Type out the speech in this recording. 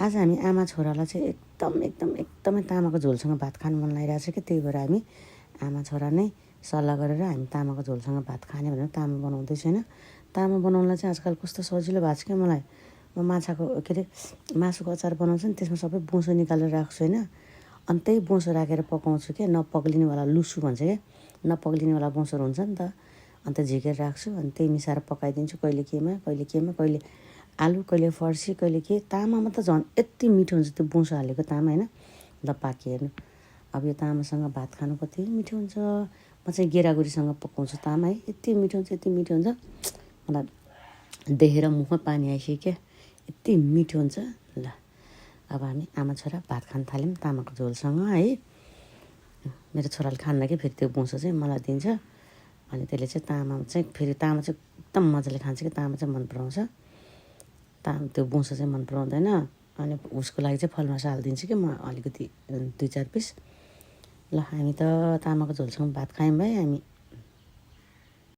आज हामी आमा छोरालाई चाहिँ एकदमै तामाको झोलसँग भात खानु मन लागिरहेको छ कि त्यही भएर हामी आमा छोरा नै सल्लाह गरेर हामी तामाको झोलसँग भात खाने भनेर तामा बनाउँदैछु होइन। तामा बनाउनलाई चाहिँ आजकल कस्तो सजिलो भएको छ क्या मलाई। म माछाको के अरे मासुको अचार बनाउँछु नि, त्यसमा सबै बोसो निकालेर राख्छु होइन। अनि त्यही बोसो राखेर पकाउँछु क्या, नपग्लिनेवाला लुसु भन्छ क्या, नपग्लिनेवाला बोसोहरू हुन्छ नि त। अन्त झिकेर राख्छु अनि त्यही मिसाएर पकाइदिन्छु, कहिले केमा कहिले आलु, कहिले फर्सी, कहिले के। तामामा त झन् यति मिठो हुन्छ त्यो बोसो हालेको तामा होइन। ल पाकी हेर्नु, अब यो तामासँग भात खानु कति मिठो हुन्छ। म चाहिँ गेरागुरीसँग पकाउँछु तामा है, यति मिठो हुन्छ मलाई देखेर मुखमा पानी आइसक्यो क्या, यति मिठो हुन्छ। ल अब हामी आमा छोरा भात खान थाल्यौँ तामाको झोलसँग है। मेरो छोराले खान्न कि फेरि त्यो बोसो चाहिँ मलाई दिन्छ। अनि त्यसले चाहिँ तामा चाहिँ एकदम मजाले खान्छ कि तामा चाहिँ मन पराउँछ। त्यो बोसो चाहिँ मन पराउँदैन। अनि उसको लागि चाहिँ फलमासु हालिदिन्छु कि म अलिकति 2-4 पिस। ल हामी त तामाको झोलसँग भात खायौँ भाइ हामी।